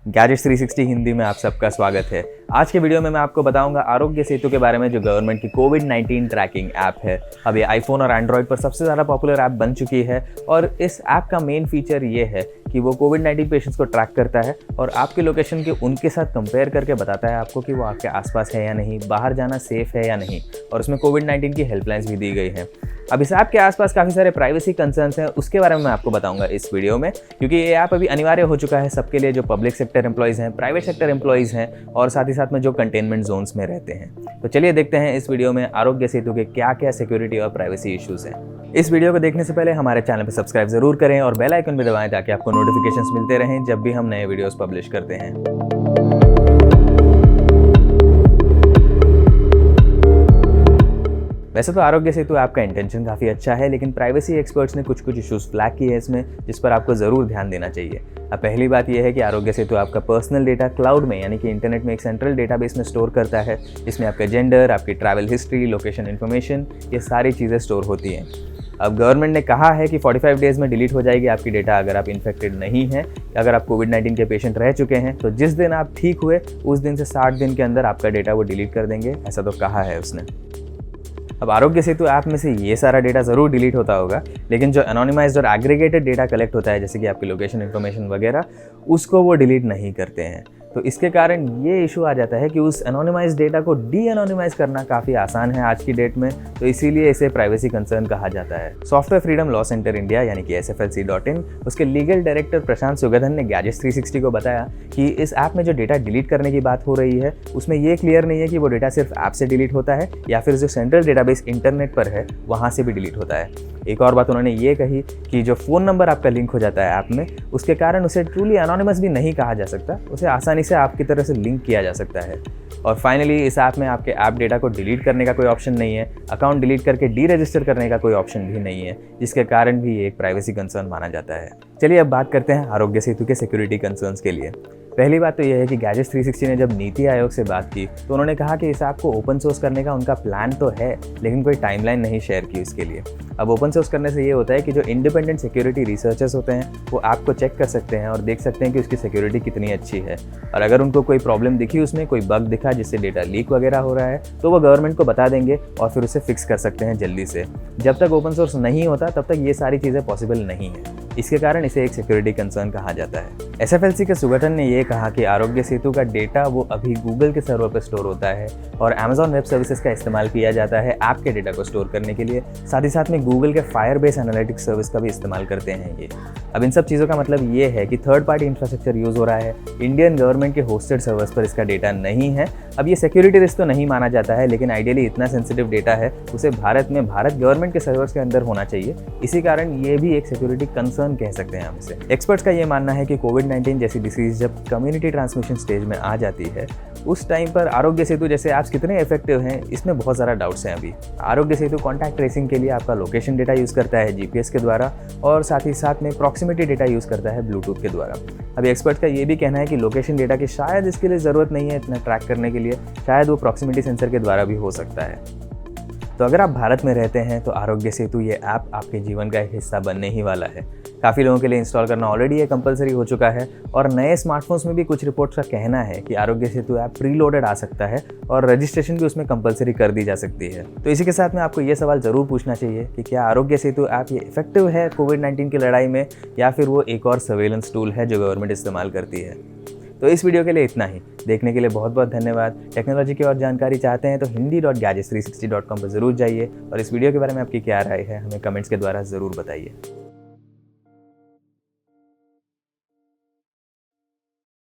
Gadgets 360 Hindi में आप सबका स्वागत है। आज के वीडियो में मैं आपको बताऊंगा आरोग्य सेतु के बारे में, जो गवर्नमेंट की कोविड-19 ट्रैकिंग ऐप है। अब ये आईफोन और एंड्रॉयड पर सबसे ज़्यादा पॉपुलर ऐप बन चुकी है और इस ऐप का मेन फीचर ये है कि वो कोविड-19 पेशेंट्स को ट्रैक करता है और आपके लोकेशन के उनके साथ कंपेयर करके बताता है आपको कि वो आपके आसपास है या नहीं, बाहर जाना सेफ है या नहीं, और उसमें कोविड-19 की हेल्पलाइंस भी दी गई हैं। अब इस ऐप के आसपास काफ़ी सारे प्राइवेसी कंसर्न्स हैं, उसके बारे में मैं आपको बताऊंगा इस वीडियो में, क्योंकि ये ऐप अभी अनिवार्य हो चुका है सबके लिए, जो पब्लिक सेक्टर एम्प्लॉयज़ हैं, प्राइवेट सेक्टर एम्प्लॉयज़ हैं और साथ ही साथ में जो कंटेनमेंट जोन्स में रहते हैं। तो चलिए देखते हैं इस वीडियो में आरोग्य सेतु के क्या क्या सिक्योरिटी और प्राइवेसी इश्यूज़ हैं। इस वीडियो को देखने से पहले हमारे चैनल पर सब्सक्राइब जरूर करें और बेल आइकन भी दबाएं ताकि आपको नोटिफिकेशंस मिलते रहें जब भी हम नए वीडियोस पब्लिश करते हैं। वैसे तो आरोग्य सेतु ऐप का इंटेंशन काफ़ी अच्छा है, लेकिन प्राइवेसी एक्सपर्ट्स ने कुछ इश्यूज़ फ्लैग किए हैं इसमें, जिस पर आपको ज़रूर ध्यान देना चाहिए। अब पहली बात यह है कि आरोग्य सेतु आपका पर्सनल डेटा क्लाउड में, यानी कि इंटरनेट में एक सेंट्रल डेटाबेस में स्टोर करता है। इसमें आपका जेंडर, आपकी ट्रैवल हिस्ट्री, लोकेशन इन्फॉर्मेशन, ये सारी चीज़ें स्टोर होती हैं। अब गवर्नमेंट ने कहा है कि 45 डेज़ में डिलीट हो जाएगी आपकी डेटा अगर आप इन्फेक्टेड नहीं हैं, अगर आप कोविड-19 के पेशेंट रह चुके हैं तो जिस दिन आप ठीक हुए उस दिन से 60 दिन के अंदर आपका डेटा वो डिलीट कर देंगे, ऐसा तो कहा है उसने। अब आरोग्य सेतु ऐप में से ये सारा डेटा ज़रूर डिलीट होता होगा, लेकिन जो एनोनिमाइज्ड और एग्रीगेटेड डेटा कलेक्ट होता है, जैसे कि आपकी लोकेशन इन्फॉर्मेशन वगैरह, उसको वो डिलीट नहीं करते हैं। तो इसके कारण ये इशू आ जाता है कि उस एनोनिमाइज्ड डेटा को डी एनोनिमाइज करना काफ़ी आसान है आज की डेट में, तो इसीलिए इसे प्राइवेसी कंसर्न कहा जाता है। Software freedom law centre India यानी कि SFLC.in, उसके लीगल डायरेक्टर प्रशांत सुगधन ने गैजेट्स 360 को बताया कि इस ऐप में जो डेटा डिलीट करने की बात हो रही है उसमें ये क्लियर नहीं है कि वो डेटा सिर्फ ऐप से डिलीट होता है या फिर जो सेंट्रल डेटाबेस इंटरनेट पर है वहाँ से भी डिलीट होता है। एक और बात उन्होंने ये कही कि जो फ़ोन नंबर आपका लिंक हो जाता है ऐप में, उसके कारण उसे ट्रूली एनोनिमस भी नहीं कहा जा सकता, उसे आसानी से आपकी तरह से लिंक किया जा सकता है। और फाइनली इस ऐप में आपके ऐप डेटा को डिलीट करने का कोई ऑप्शन नहीं है, अकाउंट डिलीट करके डी रजिस्टर करने का कोई ऑप्शन भी नहीं है, जिसके कारण भी ये एक प्राइवेसी कंसर्न माना जाता है। चलिए अब बात करते हैं आरोग्य सेतु के सिक्योरिटी कंसर्न्स के लिए। पहली बात तो यह है कि गैजेट्स 360 ने जब नीति आयोग से बात की तो उन्होंने कहा कि इस ऐप को ओपन सोर्स करने का उनका प्लान तो है, लेकिन कोई टाइमलाइन नहीं शेयर की उसके लिए। अब ओपन सोर्स करने से ये होता है कि जो इंडिपेंडेंट सिक्योरिटी रिसर्चर्स होते हैं वो ऐप को चेक कर सकते हैं और देख सकते हैं कि उसकी सिक्योरिटी कितनी अच्छी है, और अगर उनको कोई प्रॉब्लम दिखी, उसमें कोई बग दिखा जिससे डेटा लीक वगैरह हो रहा है, तो वो गवर्नमेंट को बता देंगे और फिर उसे फिक्स कर सकते हैं जल्दी से। जब तक ओपन सोर्स नहीं होता तब तक ये सारी चीज़ें पॉसिबल नहीं है, इसके कारण इसे एक सिक्योरिटी कंसर्न कहा जाता है। SFLC के सुगठन ने ये कहा कि आरोग्य सेतु का डेटा वो अभी गूगल के सर्वर पर स्टोर होता है और Amazon वेब सर्विसेज का इस्तेमाल किया जाता है ऐप के डेटा को स्टोर करने के लिए। साथ ही साथ में गूगल के फायरबेस एनालिटिक्स सर्विस का भी इस्तेमाल करते हैं ये। अब इन सब चीज़ों का मतलब ये है कि थर्ड पार्टी इंफ्रास्ट्रक्चर यूज़ हो रहा है, इंडियन गवर्नमेंट के होस्टेड सर्वर्स पर इसका डेटा नहीं है। अब ये सिक्योरिटी रिस्क तो नहीं माना जाता है, लेकिन आइडियली इतना सेंसिटिव डेटा है उसे भारत गवर्नमेंट के सर्वर्स के अंदर होना चाहिए, इसी कारण ये भी एक सिक्योरिटी कंसर्न कह सकते हैं हम इसे। एक्सपर्ट्स का ये मानना है कि कोविड-19 जैसी डिसीज जब कम्युनिटी ट्रांसमिशन स्टेज में आ जाती है, उस टाइम पर आरोग्य सेतु जैसे ऐप्स कितने इफेक्टिव हैं इसमें बहुत ज़्यादा डाउट्स हैं अभी। आरोग्य सेतु कॉन्टैक्ट ट्रेसिंग के लिए आपका लोकेशन डेटा यूज़ करता है GPS के द्वारा, और साथ ही साथ में प्रॉक्सिमिटी डेटा यूज़ करता है ब्लूटूथ के द्वारा। अभी एक्सपर्ट का ये भी कहना है कि लोकेशन डेटा की शायद इसके लिए ज़रूरत नहीं है इतना ट्रैक करने के लिए, शायद वो प्रॉक्सिमिटी सेंसर के द्वारा भी हो सकता है। तो अगर आप भारत में रहते हैं तो आरोग्य सेतु ये ऐप आपके जीवन का एक हिस्सा बनने ही वाला है। काफ़ी लोगों के लिए इंस्टॉल करना ऑलरेडी ये कंपलसरी हो चुका है, और नए स्मार्टफोन्स में भी कुछ रिपोर्ट्स का कहना है कि आरोग्य सेतु ऐप प्रीलोडेड आ सकता है और रजिस्ट्रेशन भी उसमें कंपलसरी कर दी जा सकती है। तो इसी के साथ में आपको ये सवाल ज़रूर पूछना चाहिए कि क्या आरोग्य सेतु ऐप ये इफेक्टिव है कोविड-19 की लड़ाई में, या फिर वो एक और सर्वेलेंस टूल है जो गवर्नमेंट इस्तेमाल करती है। तो इस वीडियो के लिए इतना ही। देखने के लिए बहुत बहुत धन्यवाद। टेक्नोलॉजी की और जानकारी चाहते हैं तो hindi.gadgets360.com पर ज़रूर जाइए, और इस वीडियो के बारे में आपकी क्या राय है हमें कमेंट्स के द्वारा ज़रूर बताइए।